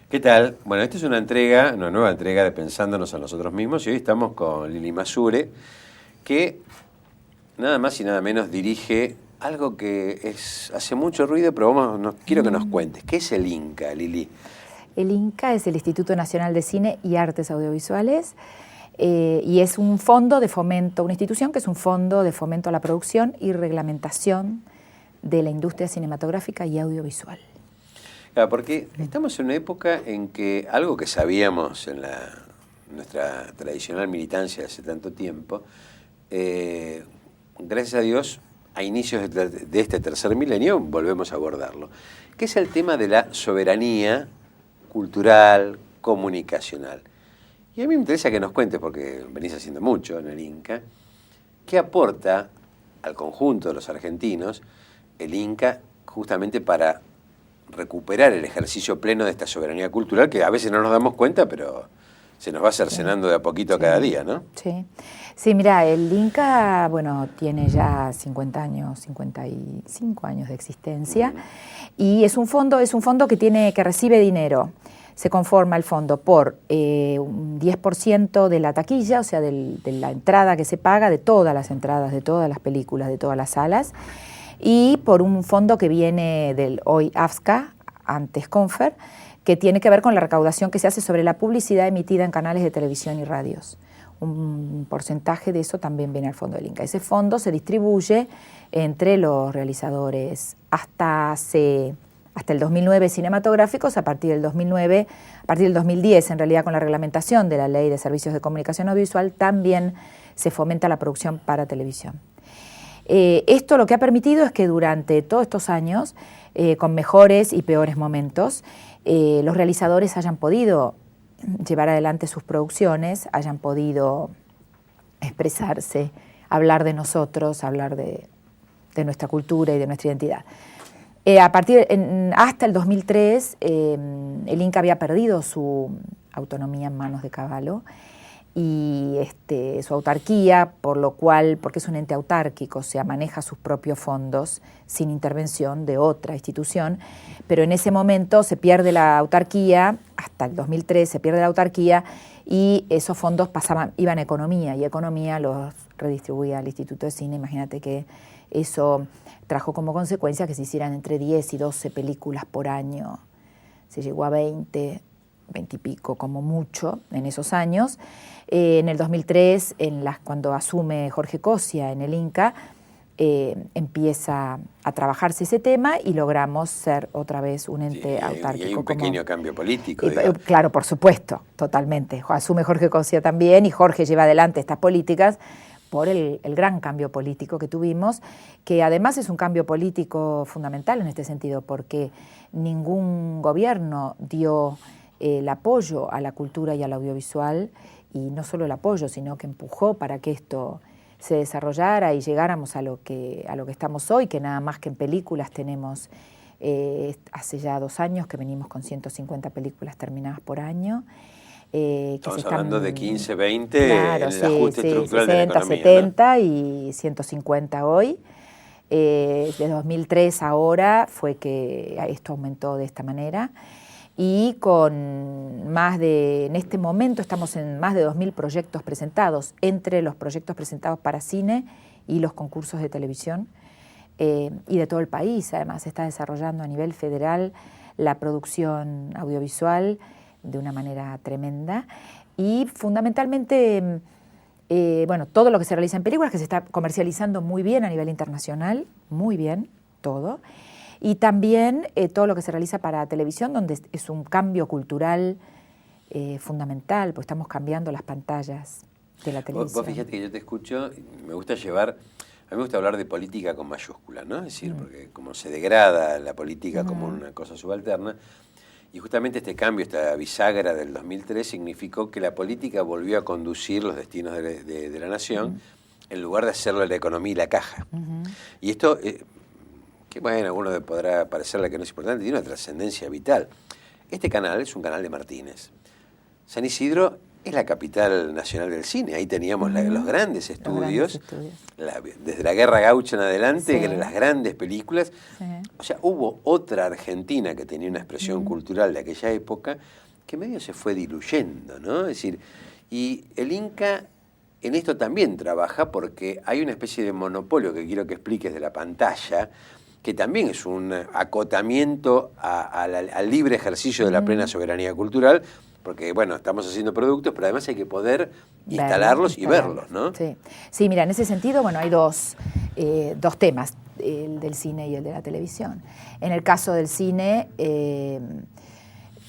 ¿Qué tal? Bueno, esta es una nueva entrega de Pensándonos a nosotros mismos y hoy estamos con Lili Masure, que nada más y nada menos dirige algo que hace mucho ruido, pero quiero que nos cuentes. ¿Qué es el INCA, Lili? El INCA es el Instituto Nacional de Cine y Artes Audiovisuales y es un fondo de fomento, una institución que es un fondo de fomento a la producción y reglamentación de la industria cinematográfica y audiovisual. Claro, porque estamos en una época en que algo que sabíamos en nuestra tradicional militancia hace tanto tiempo, gracias a Dios, a inicios de este tercer milenio volvemos a abordarlo, que es el tema de la soberanía cultural, comunicacional. Y a mí me interesa que nos cuentes, porque venís haciendo mucho en el INCA, qué aporta al conjunto de los argentinos el INCA justamente para recuperar el ejercicio pleno de esta soberanía cultural, que a veces no nos damos cuenta, pero se nos va cercenando de a poquito cada día, ¿no? Sí, mira, el INCA, bueno, tiene ya 50 años, 55 años de existencia, y es un fondo que recibe dinero. Se conforma el fondo por un 10% de la taquilla, o sea, de la entrada que se paga, de todas las entradas, de todas las películas, de todas las salas, y por un fondo que viene del hoy AFSCA, antes Confer, que tiene que ver con la recaudación que se hace sobre la publicidad emitida en canales de televisión y radios. Un porcentaje de eso también viene al fondo del INCA. Ese fondo se distribuye entre los realizadores hasta el 2009 cinematográficos, a partir del 2010, en realidad con la reglamentación de la Ley de Servicios de Comunicación Audiovisual, también se fomenta la producción para televisión. Esto lo que ha permitido es que durante todos estos años, con mejores y peores momentos, los realizadores hayan podido llevar adelante sus producciones, hayan podido expresarse, hablar de nosotros, hablar de nuestra cultura y de nuestra identidad. Hasta el 2003, el INCA había perdido su autonomía en manos de Cavallo y su autarquía, porque es un ente autárquico, o sea, maneja sus propios fondos sin intervención de otra institución, pero en ese momento se pierde la autarquía, hasta el 2003 se pierde la autarquía y esos fondos iban a economía, y economía los redistribuía al Instituto de Cine. Imagínate que eso trajo como consecuencia que se hicieran entre 10 y 12 películas por año, se llegó a 20 y pico como mucho en esos años. En el 2003, cuando asume Jorge Cosia en el INCA, empieza a trabajarse ese tema y logramos ser otra vez un ente autárquico. Y hay un pequeño cambio político. Claro, por supuesto, totalmente. Asume Jorge Cosia también y Jorge lleva adelante estas políticas por el gran cambio político que tuvimos, que además es un cambio político fundamental en este sentido, porque ningún gobierno dio el apoyo a la cultura y al audiovisual, y no solo el apoyo, sino que empujó para que esto se desarrollara y llegáramos a lo que estamos hoy, que nada más que en películas tenemos, hace ya 2 años que venimos con 150 películas terminadas por año. Estamos hablando de 15, 20, claro, el ajuste estructural 60, de la economía, 70, ¿no? Y 150 hoy. De 2003 a ahora fue que esto aumentó de esta manera. Y en este momento estamos en más de 2.000 proyectos presentados, entre los proyectos presentados para cine y los concursos de televisión, y de todo el país. Además, se está desarrollando a nivel federal la producción audiovisual de una manera tremenda, y fundamentalmente, todo lo que se realiza en películas, que se está comercializando muy bien a nivel internacional, muy bien, todo. Y también todo lo que se realiza para televisión, donde es un cambio cultural fundamental, pues estamos cambiando las pantallas de la televisión. Vos fíjate que yo te escucho, me gusta a mí me gusta hablar de política con mayúscula, ¿no? Es decir, porque como se degrada la política como una cosa subalterna, y justamente este cambio, esta bisagra del 2003, significó que la política volvió a conducir los destinos de la nación, en lugar de hacerlo la economía y la caja. Y esto... que bueno, a alguno podrá parecerle que no es importante, tiene una trascendencia vital. Este canal es un canal de Martínez. San Isidro es la capital nacional del cine. Ahí teníamos los grandes estudios, desde la Guerra Gaucha en adelante, que eran las grandes películas. O sea, hubo otra Argentina que tenía una expresión cultural de aquella época que medio se fue diluyendo, ¿no? Es decir, y el Inca en esto también trabaja porque hay una especie de monopolio que quiero que expliques de la pantalla, que también es un acotamiento al libre ejercicio de la plena soberanía cultural, porque, bueno, estamos haciendo productos, pero además hay que poder instalarlos y verlos, ¿no? Sí, mira, en ese sentido, bueno, hay dos temas, el del cine y el de la televisión. En el caso del cine,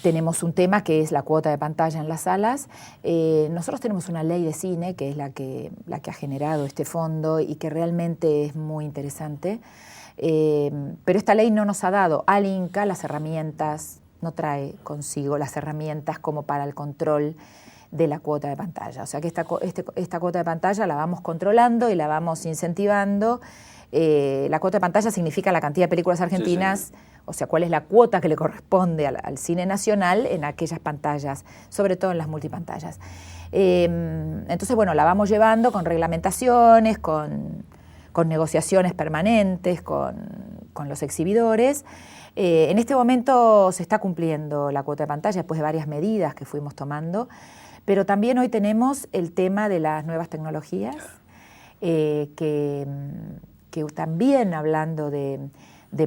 tenemos un tema que es la cuota de pantalla en las salas. Nosotros tenemos una ley de cine, que es la que ha generado este fondo y que realmente es muy interesante, pero esta ley no nos ha dado al Inca las herramientas, no trae consigo las herramientas como para el control de la cuota de pantalla. O sea que esta cuota de pantalla la vamos controlando y la vamos incentivando. La cuota de pantalla significa la cantidad de películas argentinas, o sea, cuál es la cuota que le corresponde al cine nacional en aquellas pantallas, sobre todo en las multipantallas. Entonces, bueno, la vamos llevando con reglamentaciones, con negociaciones permanentes, con los exhibidores. En este momento se está cumpliendo la cuota de pantalla después de varias medidas que fuimos tomando, pero también hoy tenemos el tema de las nuevas tecnologías, que también hablando de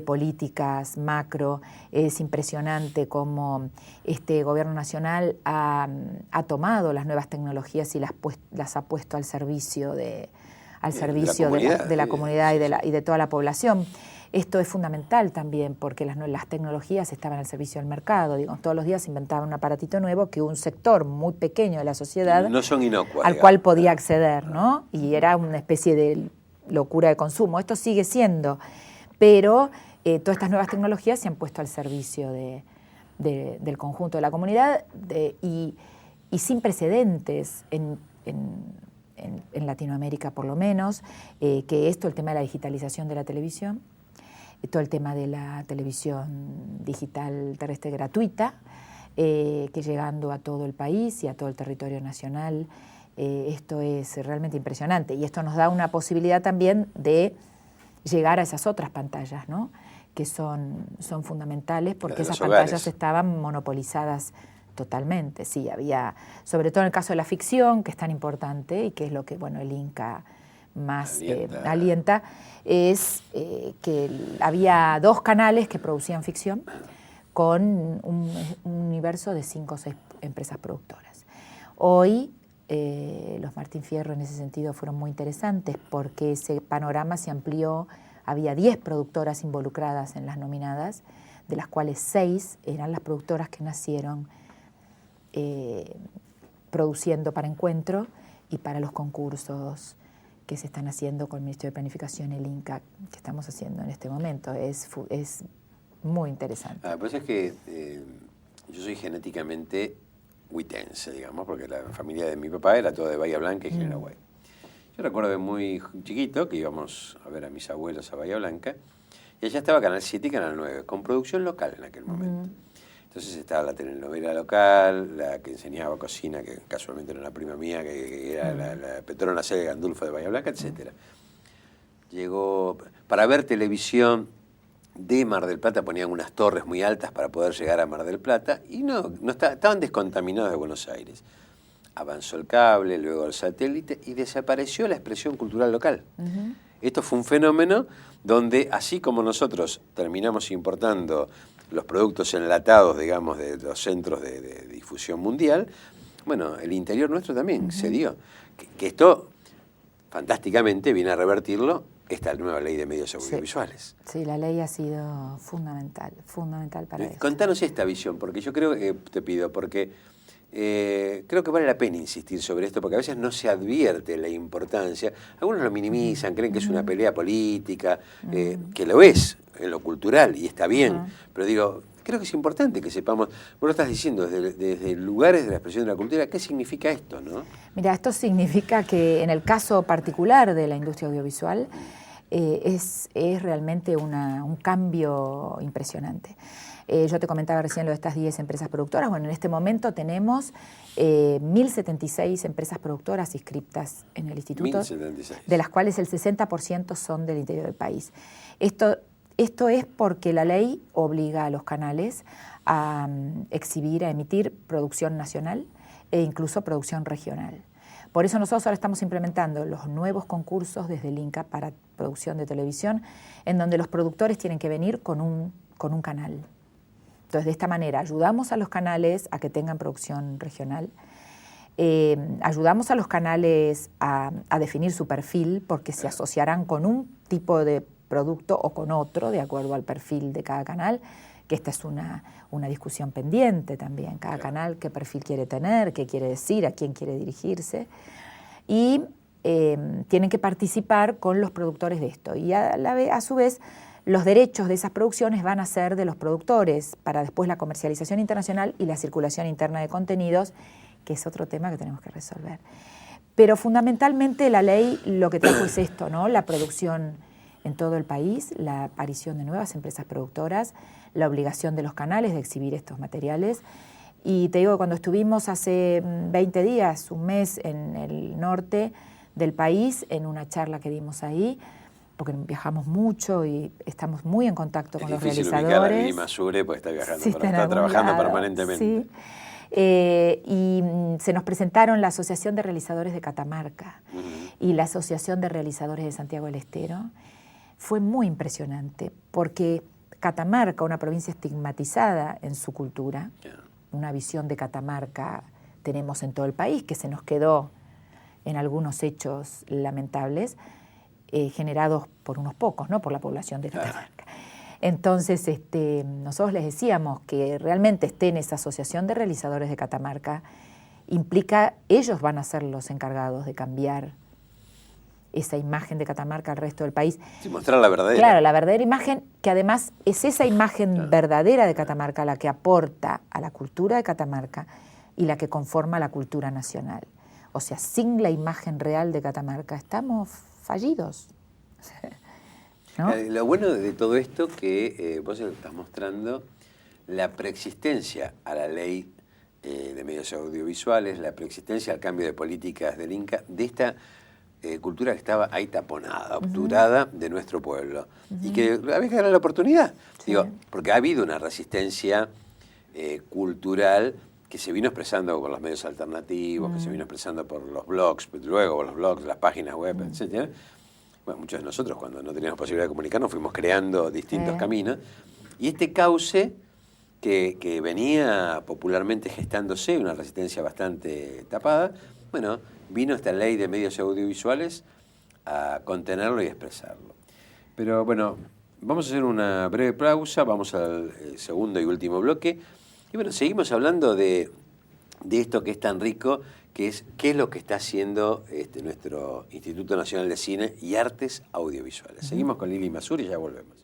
políticas macro, es impresionante cómo este gobierno nacional ha tomado las nuevas tecnologías y las ha puesto al servicio de la comunidad y de toda la población. Esto es fundamental también porque las tecnologías estaban al servicio del mercado. Digo, todos los días se inventaba un aparatito nuevo que un sector muy pequeño de la sociedad no son inocuas, al cual podía acceder, ¿no? Y era una especie de locura de consumo. Esto sigue siendo, pero todas estas nuevas tecnologías se han puesto al servicio del conjunto de la comunidad y sin precedentes en Latinoamérica por lo menos, que esto, el tema de la digitalización de la televisión, todo el tema de la televisión digital terrestre gratuita, que llegando a todo el país y a todo el territorio nacional, esto es realmente impresionante. Y esto nos da una posibilidad también de llegar a esas otras pantallas, ¿no? Que son fundamentales porque esas pantallas estaban monopolizadas totalmente. Sí, había, sobre todo en el caso de la ficción, que es tan importante y que es lo que, bueno, el Inca más alienta, es que había 2 canales que producían ficción con un universo de 5 o 6 empresas productoras. Hoy los Martín Fierro en ese sentido fueron muy interesantes porque ese panorama se amplió, había 10 productoras involucradas en las nominadas, de las cuales 6 eran las productoras que nacieron produciendo para Encuentro y para los concursos que se están haciendo con el Ministerio de Planificación y el Inca, que estamos haciendo en este momento. Es muy interesante. Pues es que yo soy genéticamente huitense, digamos, porque la familia de mi papá era toda de Bahía Blanca y General Guay. Yo recuerdo de muy chiquito que íbamos a ver a mis abuelos a Bahía Blanca y allá estaba Canal 7 y Canal 9, con producción local en aquel momento. Entonces estaba la telenovela local, la que enseñaba cocina, que casualmente era una prima mía, que era la Petrona C. Gandulfo de Bahía Blanca, etc. Llegó, para ver televisión de Mar del Plata ponían unas torres muy altas para poder llegar a Mar del Plata y estaban descontaminados de Buenos Aires. Avanzó el cable, luego el satélite y desapareció la expresión cultural local. Esto fue un fenómeno donde, así como nosotros terminamos importando los productos enlatados, digamos, de los centros de difusión mundial, bueno, el interior nuestro también se dio. Que esto, fantásticamente, viene a revertirlo esta nueva ley de medios audiovisuales. Sí, la ley ha sido fundamental para eso. Contanos esta visión, porque yo creo que, te pido, porque creo que vale la pena insistir sobre esto, porque a veces no se advierte la importancia. Algunos lo minimizan, creen que es una pelea política, que lo es en lo cultural y está bien, pero digo, creo que es importante que sepamos, vos lo estás diciendo desde lugares de la expresión de la cultura, ¿qué significa esto, no? Mira, esto significa que en el caso particular de la industria audiovisual, es realmente un cambio impresionante. Yo te comentaba recién lo de estas 10 empresas productoras. Bueno, en este momento tenemos 1.076 empresas productoras inscriptas en el instituto, 1.076. De las cuales el 60% son del interior del país. Esto es porque la ley obliga a los canales a exhibir, a emitir producción nacional e incluso producción regional. Por eso nosotros ahora estamos implementando los nuevos concursos desde el INCA para producción de televisión, en donde los productores tienen que venir con un canal. Entonces, de esta manera, ayudamos a los canales a que tengan producción regional, ayudamos a los canales a definir su perfil, porque se asociarán con un tipo de producto o con otro, de acuerdo al perfil de cada canal, que esta es una discusión pendiente también. Cada canal, qué perfil quiere tener, qué quiere decir, a quién quiere dirigirse. Y tienen que participar con los productores de esto. Y a su vez, los derechos de esas producciones van a ser de los productores para después la comercialización internacional y la circulación interna de contenidos, que es otro tema que tenemos que resolver. Pero fundamentalmente la ley lo que trajo es esto, ¿no? La producción en todo el país, la aparición de nuevas empresas productoras, la obligación de los canales de exhibir estos materiales. Y te digo, cuando estuvimos hace 20 días, un mes en el norte del país, en una charla que dimos ahí, porque viajamos mucho y estamos muy en contacto con los realizadores. Es difícil ubicar a Lili Masure porque está viajando, sí, está trabajando lado, permanentemente. Sí. Y se nos presentaron la Asociación de Realizadores de Catamarca y la Asociación de Realizadores de Santiago del Estero. Fue muy impresionante porque Catamarca, una provincia estigmatizada en su cultura, una visión de Catamarca tenemos en todo el país, que se nos quedó en algunos hechos lamentables, generados por unos pocos, ¿no? Por la población de Catamarca. Entonces, nosotros les decíamos que realmente esté en esa asociación de realizadores de Catamarca implica, ellos van a ser los encargados de cambiar esa imagen de Catamarca al resto del país. Sí, mostrar la verdadera. Claro, la verdadera imagen, que además es esa imagen verdadera de Catamarca la que aporta a la cultura de Catamarca y la que conforma la cultura nacional. O sea, sin la imagen real de Catamarca estamos fallidos. ¿No? Lo bueno de todo esto que vos estás mostrando la preexistencia a la ley de medios audiovisuales, la preexistencia al cambio de políticas del INCA, de esta cultura que estaba ahí taponada, obturada de nuestro pueblo. Y que había que darle la oportunidad. Sí. Digo, porque ha habido una resistencia cultural que se vino expresando por los medios alternativos, que se vino expresando por los blogs, luego por los blogs, las páginas web, etc. Bueno, muchos de nosotros, cuando no teníamos posibilidad de comunicarnos, fuimos creando distintos caminos. Y este cauce que venía popularmente gestándose, una resistencia bastante tapada, bueno, vino esta ley de medios audiovisuales a contenerlo y expresarlo. Pero bueno, vamos a hacer una breve pausa, vamos al segundo y último bloque. Y bueno, seguimos hablando de esto que es tan rico, que es qué es lo que está haciendo nuestro Instituto Nacional de Cine y Artes Audiovisuales. Seguimos con Lili Masure y ya volvemos.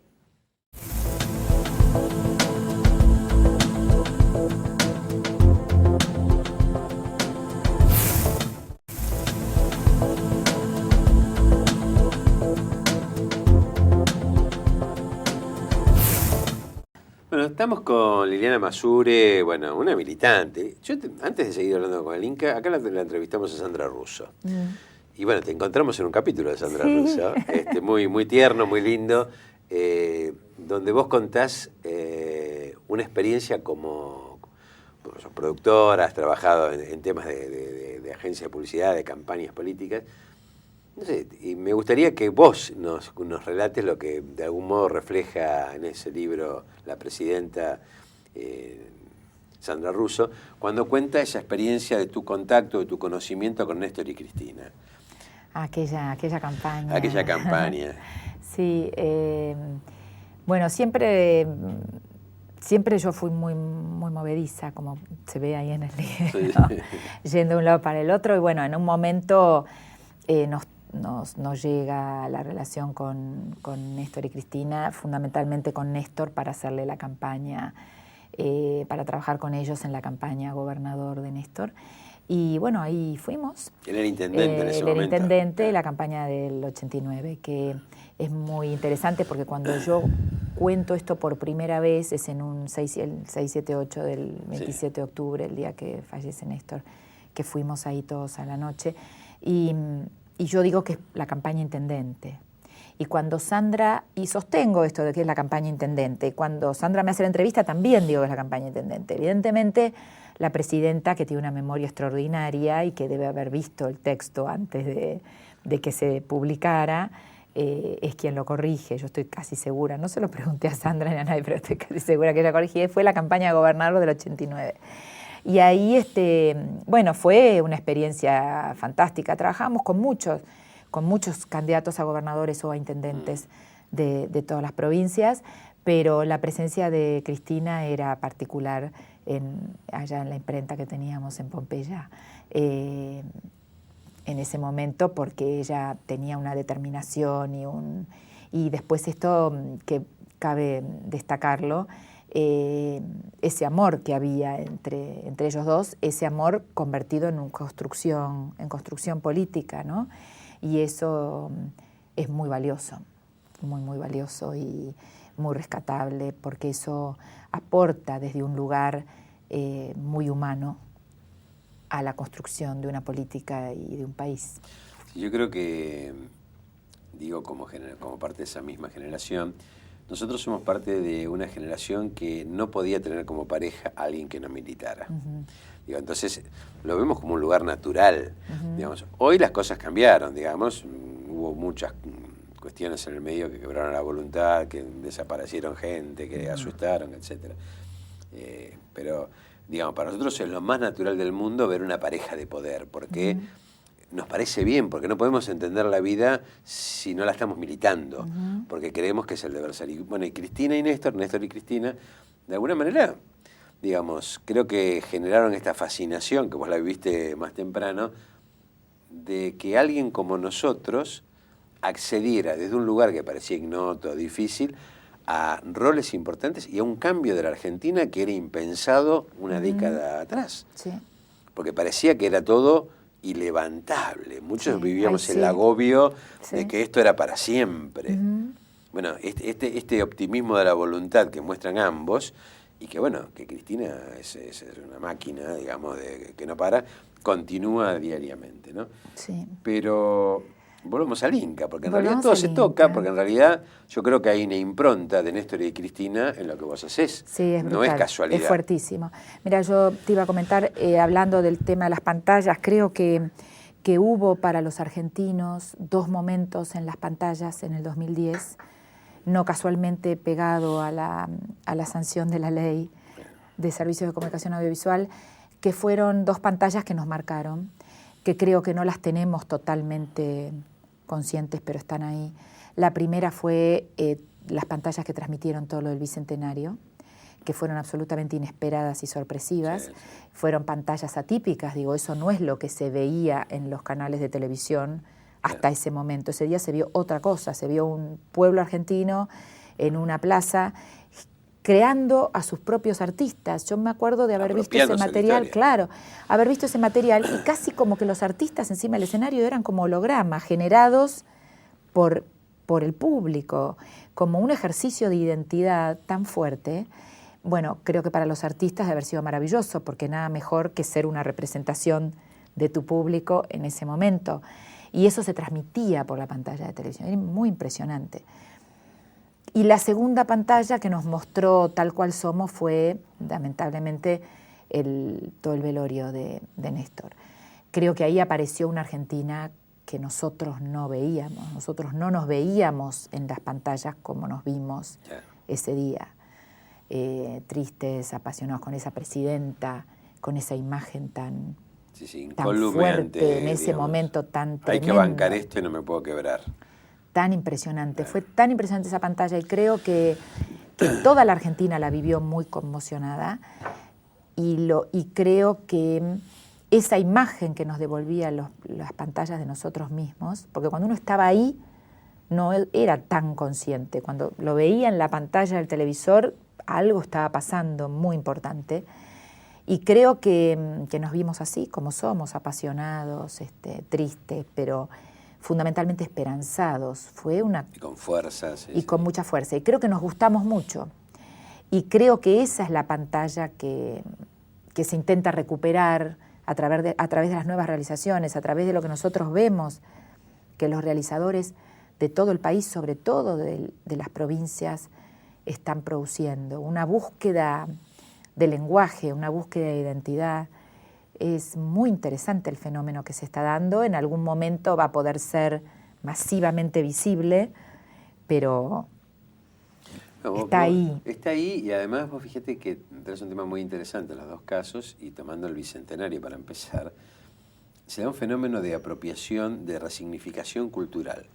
Bueno, estamos con Liliana Masure, bueno, una militante. Antes de seguir hablando con el Inca, acá la entrevistamos a Sandra Russo. Y bueno, te encontramos en un capítulo de Sandra Russo, muy, muy tierno, muy lindo, donde vos contás una experiencia como sos productora, has trabajado en temas de agencia de publicidad, de campañas políticas. No sé, y me gustaría que vos nos relates lo que de algún modo refleja en ese libro la presidenta Sandra Russo, cuando cuenta esa experiencia de tu contacto, de tu conocimiento con Néstor y Cristina. Aquella campaña. Aquella campaña. Sí, bueno, siempre yo fui muy movediza, como se ve ahí en el libro, sí. Yendo de un lado para el otro, y bueno, en un momento nos llega la relación con Néstor y Cristina, fundamentalmente con Néstor para hacerle la campaña, para trabajar con ellos en la campaña gobernador de Néstor. Y bueno, ahí fuimos. Él era intendente en ese momento. Él era intendente de la campaña del 89, que es muy interesante porque cuando yo cuento esto por primera vez es en un 678 del 27 de octubre, el día que fallece Néstor, que fuimos ahí todos a la noche. Y yo digo que es la campaña intendente. Y cuando Sandra, y sostengo esto de que es la campaña intendente, cuando Sandra me hace la entrevista también digo que es la campaña intendente. Evidentemente, la presidenta, que tiene una memoria extraordinaria y que debe haber visto el texto antes de que se publicara, es quien lo corrige, yo estoy casi segura, no se lo pregunté a Sandra ni a nadie, pero estoy casi segura que ella corrigió, fue la campaña de gobernador del 89. Y ahí, bueno, fue una experiencia fantástica, trabajamos con muchos candidatos a gobernadores o a intendentes de todas las provincias, pero la presencia de Cristina era particular allá en la imprenta que teníamos en Pompeya en ese momento, porque ella tenía una determinación y después esto que cabe destacarlo, ese amor que había entre ellos dos, ese amor convertido en construcción política, ¿no? Y eso es muy valioso, muy valioso y muy rescatable, porque eso aporta desde un lugar muy humano a la construcción de una política y de un país. Sí, yo creo que, digo, como parte de esa misma generación, nosotros somos parte de una generación que no podía tener como pareja a alguien que no militara. Digo, entonces lo vemos como un lugar natural. Digamos, hoy las cosas cambiaron, digamos, hubo muchas cuestiones en el medio que quebraron la voluntad, que desaparecieron gente, que asustaron, etc. Pero, digamos, para nosotros es lo más natural del mundo ver una pareja de poder, porque nos parece bien, porque no podemos entender la vida si no la estamos militando, porque creemos que es el deber ser. Y bueno, y Cristina y Néstor y Cristina, de alguna manera, digamos, creo que generaron esta fascinación, que vos la viviste más temprano, de que alguien como nosotros accediera desde un lugar que parecía ignoto, difícil, a roles importantes y a un cambio de la Argentina que era impensado una década atrás. Sí. Porque parecía que era todo ilevantable. Muchos vivíamos el agobio de que esto era para siempre. Bueno, este optimismo de la voluntad que muestran ambos, y que bueno, que Cristina es una máquina, digamos, que no para, continúa diariamente, ¿no? Sí. Pero volvemos al Inca, porque en realidad todo se toca, porque en realidad yo creo que hay una impronta de Néstor y de Cristina en lo que vos hacés. Sí, es brutal, no es casualidad. Es fuertísimo. Mira, yo te iba a comentar, hablando del tema de las pantallas, creo que hubo para los argentinos dos momentos en las pantallas en el 2010, no casualmente pegado a la sanción de la ley de servicios de comunicación audiovisual, que fueron dos pantallas que nos marcaron, que creo que no las tenemos totalmente conscientes, pero están ahí. La primera fue las pantallas que transmitieron todo lo del Bicentenario, que fueron absolutamente inesperadas y sorpresivas. Sí. Fueron pantallas atípicas, digo, eso no es lo que se veía en los canales de televisión hasta ese momento. Ese día se vio otra cosa, se vio un pueblo argentino en una plaza creando a sus propios artistas. Yo me acuerdo de haber visto ese material, claro, haber visto ese material y casi como que los artistas encima del escenario eran como hologramas generados por el público, como un ejercicio de identidad tan fuerte. Bueno, creo que para los artistas debe haber sido maravilloso, porque nada mejor que ser una representación de tu público en ese momento. Y eso se transmitía por la pantalla de televisión, era muy impresionante. Y la segunda pantalla que nos mostró tal cual somos fue, lamentablemente, todo el velorio de Néstor. Creo que ahí apareció una Argentina que nosotros no veíamos. Nosotros no nos veíamos en las pantallas como nos vimos ese día. Tristes, apasionados con esa presidenta, con esa imagen tan fuerte en ese momento tan tremendo. Hay que bancar esto y no me puedo quebrar. Tan impresionante, fue tan impresionante esa pantalla y creo que toda la Argentina la vivió muy conmocionada y creo que esa imagen que nos devolvían las pantallas de nosotros mismos, porque cuando uno estaba ahí no era tan consciente, cuando lo veía en la pantalla del televisor algo estaba pasando muy importante Y creo que nos vimos así, como somos, apasionados, tristes, pero fundamentalmente esperanzados. Fue una... Y con fuerza. Sí, y con mucha fuerza. Y creo que nos gustamos mucho. Y creo que esa es la pantalla que se intenta recuperar a través de las nuevas realizaciones, a través de lo que nosotros vemos, que los realizadores de todo el país, sobre todo de las provincias, están produciendo. Una búsqueda de lenguaje, una búsqueda de identidad. Es muy interesante el fenómeno que se está dando. En algún momento va a poder ser masivamente visible, pero está ahí. Está ahí, y además vos fíjate que tenés un tema muy interesante en los dos casos, y tomando el Bicentenario para empezar, se da un fenómeno de apropiación, de resignificación cultural.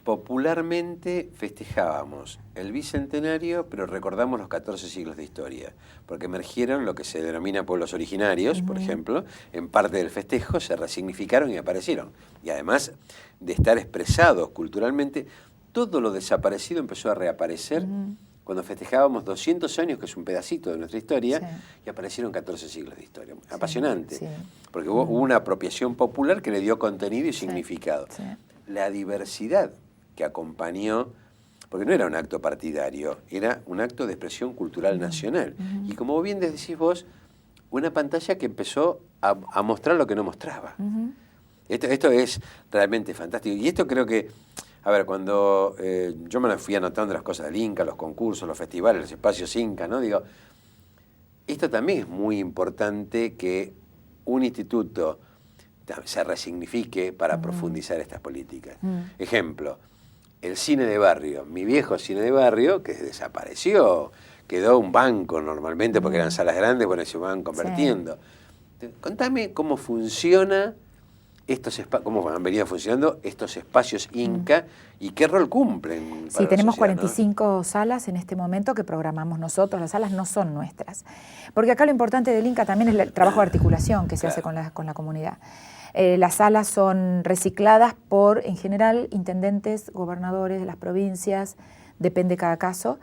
Popularmente festejábamos el Bicentenario, pero recordamos los 14 siglos de historia, porque emergieron lo que se denomina pueblos originarios, por ejemplo, en parte del festejo se resignificaron y aparecieron. Y además de estar expresados culturalmente, todo lo desaparecido empezó a reaparecer cuando festejábamos 200 años, que es un pedacito de nuestra historia, y aparecieron 14 siglos de historia. Apasionante, porque hubo una apropiación popular que le dio contenido y significado. La diversidad que acompañó, porque no era un acto partidario, era un acto de expresión cultural nacional. Y como bien decís vos, una pantalla que empezó a mostrar lo que no mostraba. Esto es realmente fantástico. Y esto creo que, a ver, cuando yo me fui anotando las cosas del Inca, los concursos, los festivales, los espacios Inca, ¿no? Digo, esto también es muy importante, que un instituto se resignifique para profundizar estas políticas. Ejemplo, el cine de barrio, mi viejo cine de barrio, que desapareció, quedó un banco normalmente porque eran salas grandes, bueno, se van convirtiendo. Contame cómo funciona cómo han venido funcionando estos espacios Inca y qué rol cumplen. Sí, tenemos 45 salas en este momento que programamos nosotros. Las salas no son nuestras. Porque acá lo importante del Inca también es el trabajo de articulación que se hace con la comunidad. Las salas son recicladas por, en general, intendentes, gobernadores de las provincias, depende cada caso,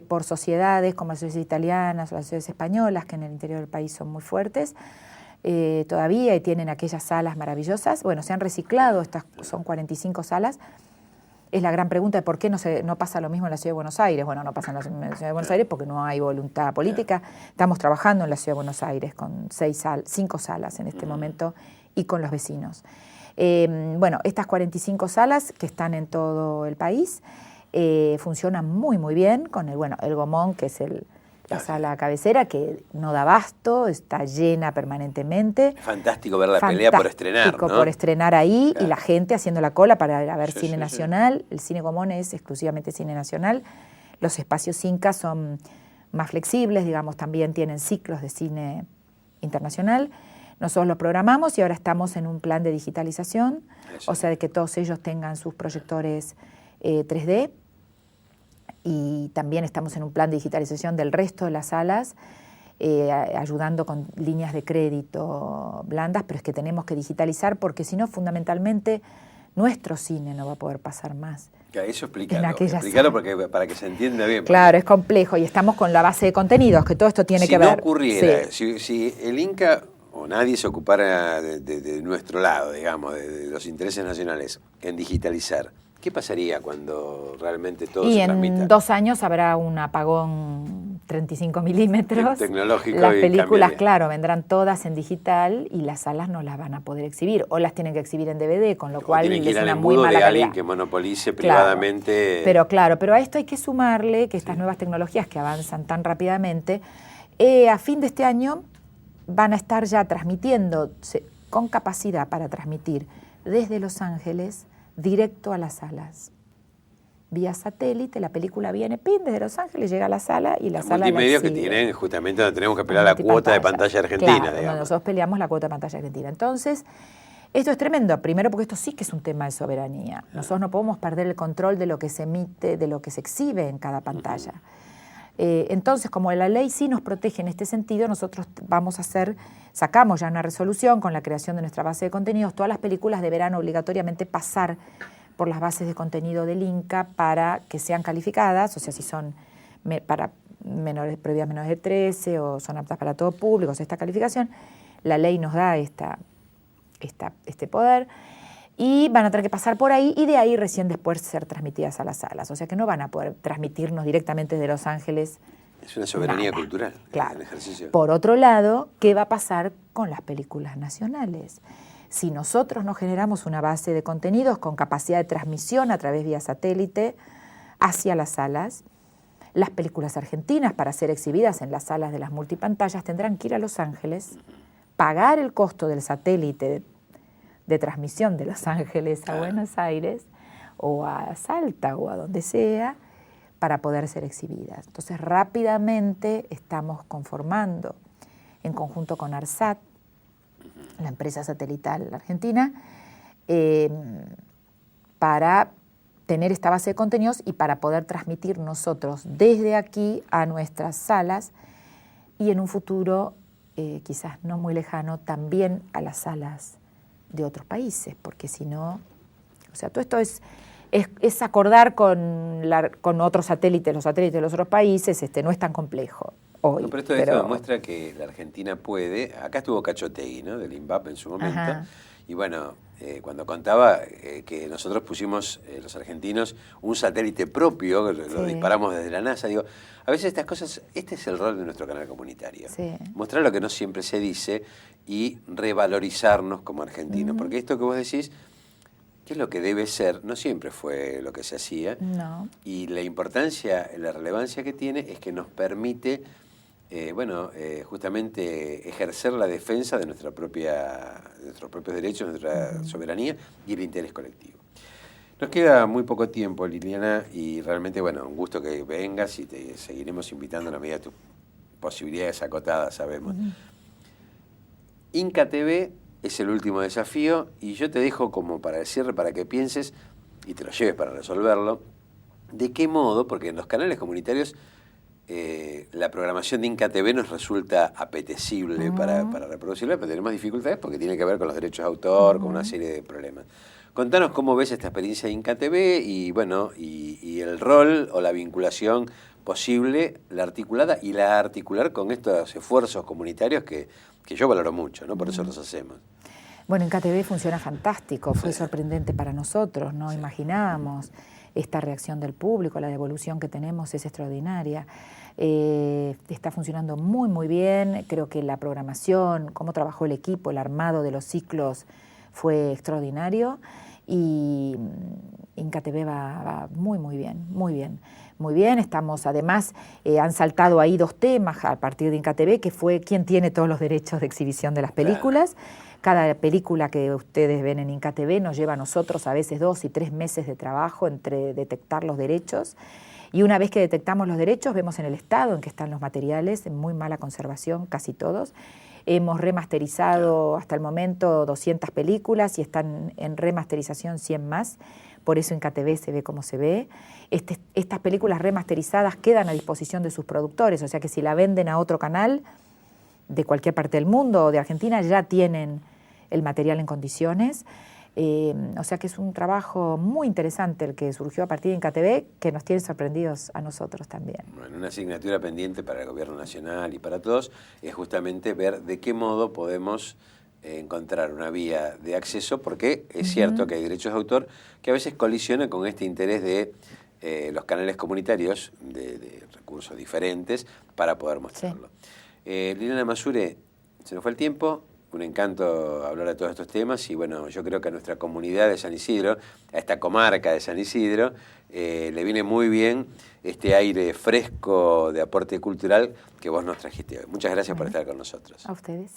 por sociedades como las sociedades italianas o las sociedades españolas, que en el interior del país son muy fuertes. Todavía y tienen aquellas salas maravillosas. Bueno, se han reciclado, son 45 salas. Es la gran pregunta de por qué no pasa lo mismo en la Ciudad de Buenos Aires. Bueno, no pasa en la Ciudad de Buenos Aires porque no hay voluntad política. Estamos trabajando en la Ciudad de Buenos Aires con 5 salas en este momento y con los vecinos. Bueno, estas 45 salas que están en todo el país funcionan muy, muy bien con el Gomón, que es la sala cabecera, que no da abasto, está llena permanentemente. Fantástico ver la pelea por estrenar, Fantástico por estrenar ahí, y la gente haciendo la cola para ir a ver cine nacional. El cine Gomón es exclusivamente cine nacional. Los espacios Inca son más flexibles, digamos, también tienen ciclos de cine internacional. Nosotros lo programamos y ahora estamos en un plan de digitalización, o sea, de que todos ellos tengan sus proyectores 3D. Y también estamos en un plan de digitalización del resto de las salas, ayudando con líneas de crédito blandas, pero es que tenemos que digitalizar porque si no, fundamentalmente, nuestro cine no va a poder pasar más. Eso explícalo porque, para que se entienda bien. Claro, es complejo y estamos con la base de contenidos, que todo esto tiene que ver. Si no ocurriera, si el Inca o nadie se ocupara de nuestro lado, digamos, de los intereses nacionales, en digitalizar, ¿qué pasaría cuando realmente todo se transmita? En 2 años habrá un apagón 35 milímetros. Tecnológico. Las películas, claro, vendrán todas en digital y las salas no las van a poder exhibir. O las tienen que exhibir en DVD, con lo cual es una muy mala calidad. Alguien que monopolice privadamente. Pero a esto hay que sumarle que estas nuevas tecnologías que avanzan tan rápidamente, a fin de este año van a estar ya transmitiéndose con capacidad para transmitir desde Los Ángeles directo a las salas. Vía satélite, la película viene desde Los Ángeles, llega a la sala y la sala multimedios que tienen justamente donde tenemos que pelear la cuota de pantalla argentina. Claro, digamos. Nosotros peleamos la cuota de pantalla argentina. Entonces, esto es tremendo. Primero porque esto sí que es un tema de soberanía. Nosotros no podemos perder el control de lo que se emite, de lo que se exhibe en cada pantalla. Entonces, como la ley sí nos protege en este sentido, nosotros sacamos ya una resolución con la creación de nuestra base de contenidos. Todas las películas deberán obligatoriamente pasar por las bases de contenido del Inca para que sean calificadas, o sea, si son para prohibidas menores de 13 o son aptas para todo público, esta calificación. La ley nos da este poder y van a tener que pasar por ahí y de ahí recién después ser transmitidas a las salas. O sea que no van a poder transmitirnos directamente desde Los Ángeles. Es una soberanía cultural, claro. El ejercicio. Por otro lado, ¿qué va a pasar con las películas nacionales? Si nosotros no generamos una base de contenidos con capacidad de transmisión a través vía satélite hacia las salas, las películas argentinas para ser exhibidas en las salas de las multipantallas tendrán que ir a Los Ángeles, pagar el costo del satélite de transmisión de Los Ángeles a Buenos Aires o a Salta o a donde sea para poder ser exhibidas. Entonces rápidamente estamos conformando en conjunto con ARSAT, la empresa satelital argentina, para tener esta base de contenidos y para poder transmitir nosotros desde aquí a nuestras salas y en un futuro quizás no muy lejano también a las salas de otros países, porque si no, o sea, todo esto es acordar con otros satélites, los satélites de los otros países, no es tan complejo hoy. No, pero esto demuestra que la Argentina puede, acá estuvo Cachotegui, ¿no?, del INVAP en su momento, ajá, y bueno, cuando contaba que nosotros pusimos, los argentinos, un satélite propio, lo disparamos desde la NASA, digo, a veces estas cosas, este es el rol de nuestro canal comunitario, mostrar lo que no siempre se dice y revalorizarnos como argentinos, porque esto que vos decís, ¿qué es lo que debe ser? No siempre fue lo que se hacía. No. Y la importancia, la relevancia que tiene es que nos permite, justamente ejercer la defensa de nuestros propios derechos, nuestra soberanía y el interés colectivo. Nos queda muy poco tiempo, Liliana, y realmente, bueno, un gusto que vengas y te seguiremos invitando a la medida de tus posibilidades acotadas, sabemos. Inca TV es el último desafío y yo te dejo como para el cierre, para que pienses y te lo lleves para resolverlo, de qué modo, porque en los canales comunitarios la programación de Inca TV nos resulta apetecible para reproducirla, pero tenemos dificultades porque tiene que ver con los derechos de autor, con una serie de problemas. Contanos cómo ves esta experiencia de Inca TV y, bueno, y el rol o la vinculación posible, la articulada y la articular con estos esfuerzos comunitarios que yo valoro mucho, ¿no? Por eso los hacemos. Bueno, Inca TV funciona fantástico, fue sorprendente para nosotros, no imaginábamos esta reacción del público, la devolución que tenemos es extraordinaria. Está funcionando muy, muy bien, creo que la programación, cómo trabajó el equipo, el armado de los ciclos fue extraordinario y Inca TV va muy, muy bien, muy bien. Muy bien, estamos además, han saltado ahí 2 temas a partir de Inca TV, que fue quién tiene todos los derechos de exhibición de las películas. Cada película que ustedes ven en Inca TV nos lleva a nosotros a veces 2 y 3 meses de trabajo entre detectar los derechos. Y una vez que detectamos los derechos, vemos en el estado en que están los materiales, en muy mala conservación, casi todos. Hemos remasterizado hasta el momento 200 películas y están en remasterización 100 más. Por eso Inca TV se ve como se ve. Estas películas remasterizadas quedan a disposición de sus productores, o sea que si la venden a otro canal de cualquier parte del mundo o de Argentina, ya tienen el material en condiciones. O sea que es un trabajo muy interesante el que surgió a partir de Inca TV, que nos tiene sorprendidos a nosotros también. Bueno, una asignatura pendiente para el Gobierno Nacional y para todos es justamente ver de qué modo podemos encontrar una vía de acceso, porque es cierto que hay derechos de autor que a veces colisionan con este interés de los canales comunitarios de recursos diferentes para poder mostrarlo. Liliana Masure, se nos fue el tiempo, un encanto hablar de todos estos temas y bueno, yo creo que a nuestra comunidad de San Isidro, a esta comarca de San Isidro, le viene muy bien este aire fresco de aporte cultural que vos nos trajiste hoy. Muchas gracias por estar con nosotros. A ustedes.